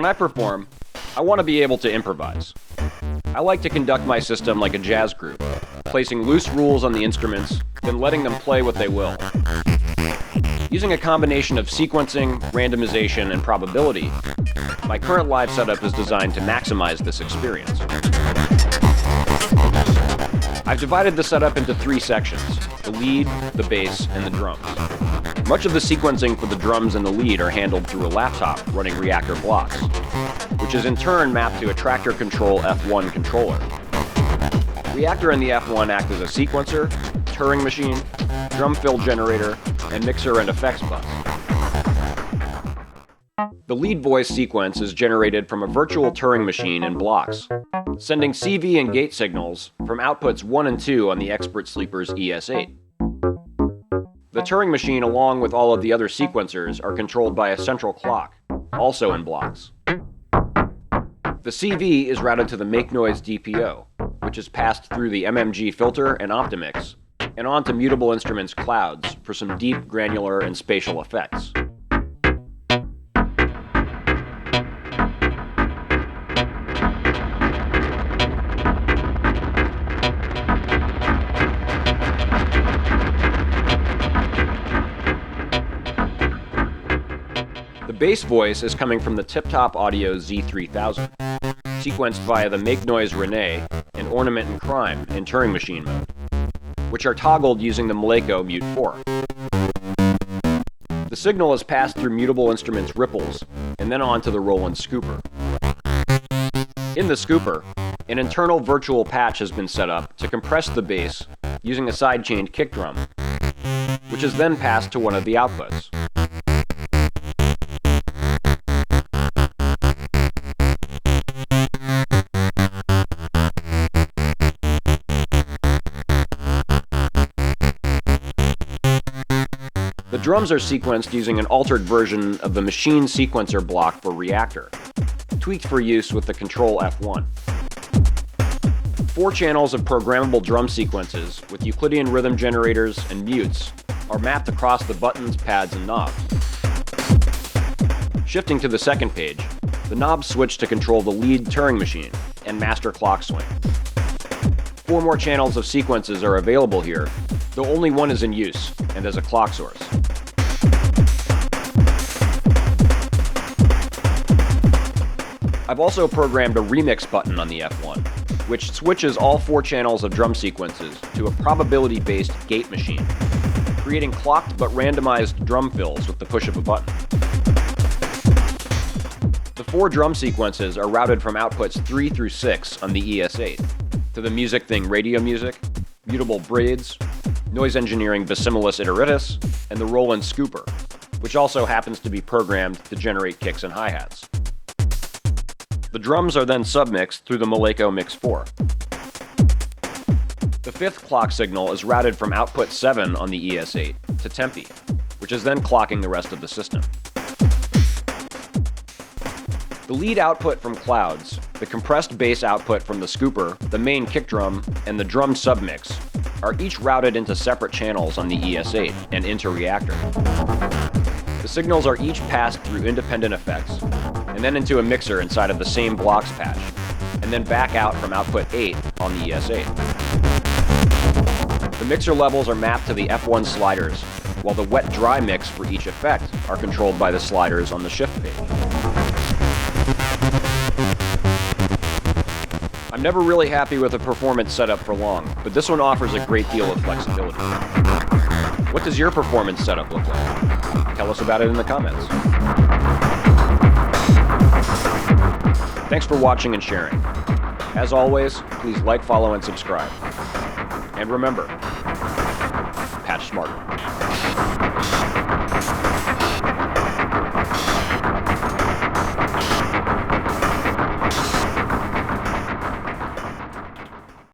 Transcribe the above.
I perform, I want to be able to improvise. I like to conduct my system like a jazz group, placing loose rules on the instruments, then letting them play what they will. Using a combination of sequencing, randomization, and probability, my current live setup is designed to maximize this experience. I've divided the setup into 3 sections: the lead, the bass, and the drums. Much of the sequencing for the drums and the lead are handled through a laptop running reactor blocks, which is in turn mapped to a Tractor Control F1 controller. Reactor and the F1 act as a sequencer, Turing machine, drum fill generator, and mixer and effects bus. The lead voice sequence is generated from a virtual Turing machine in blocks, sending CV and gate signals from outputs 1 and 2 on the Expert Sleeper's ES8. The Turing machine, along with all of the other sequencers, are controlled by a central clock, also in blocks. The CV is routed to the Make Noise DPO, which is passed through the MMG filter and Optimix, and onto Mutable Instruments clouds for some deep, granular, and spatial effects. The bass voice is coming from the Tip Top Audio Z3000, sequenced via the Make Noise Relay and Ornament and Crime in Turing machine mode, which are toggled using the Maleko Mute 4. The signal is passed through Mutable Instruments ripples and then onto the Roland scooper. In the scooper, an internal virtual patch has been set up to compress the bass using a side-chained kick drum, which is then passed to one of the outputs. The drums are sequenced using an altered version of the machine sequencer block for Reactor, tweaked for use with the Control F1. 4 channels of programmable drum sequences with Euclidean rhythm generators and mutes are mapped across the buttons, pads, and knobs. Shifting to the second page, the knobs switch to control the lead Turing machine and master clock swing. 4 more channels of sequences are available here, though only one is in use and as a clock source. I've also programmed a remix button on the F1, which switches all 4 channels of drum sequences to a probability-based gate machine, creating clocked but randomized drum fills with the push of a button. The 4 drum sequences are routed from outputs 3 through 6 on the ES8 to the Music Thing radio music, Mutable Braids, Noise Engineering Bassimilis Iteratus, and the Roland scooper, which also happens to be programmed to generate kicks and hi-hats. The drums are then submixed through the Maleko Mix 4. The 5th clock signal is routed from output 7 on the ES8 to Tempi, which is then clocking the rest of the system. The lead output from clouds, the compressed bass output from the scooper, the main kick drum, and the drum submix are each routed into separate channels on the ES8 and into Reactor. The signals are each passed through independent effects, and then into a mixer inside of the same blocks patch, and then back out from output 8 on the ES8. The mixer levels are mapped to the F1 sliders, while the wet-dry mix for each effect are controlled by the sliders on the shift page. I'm never really happy with a performance setup for long, but this one offers a great deal of flexibility. What does your performance setup look like? Tell us about it in the comments. Thanks for watching and sharing. As always, please like, follow, and subscribe. And remember,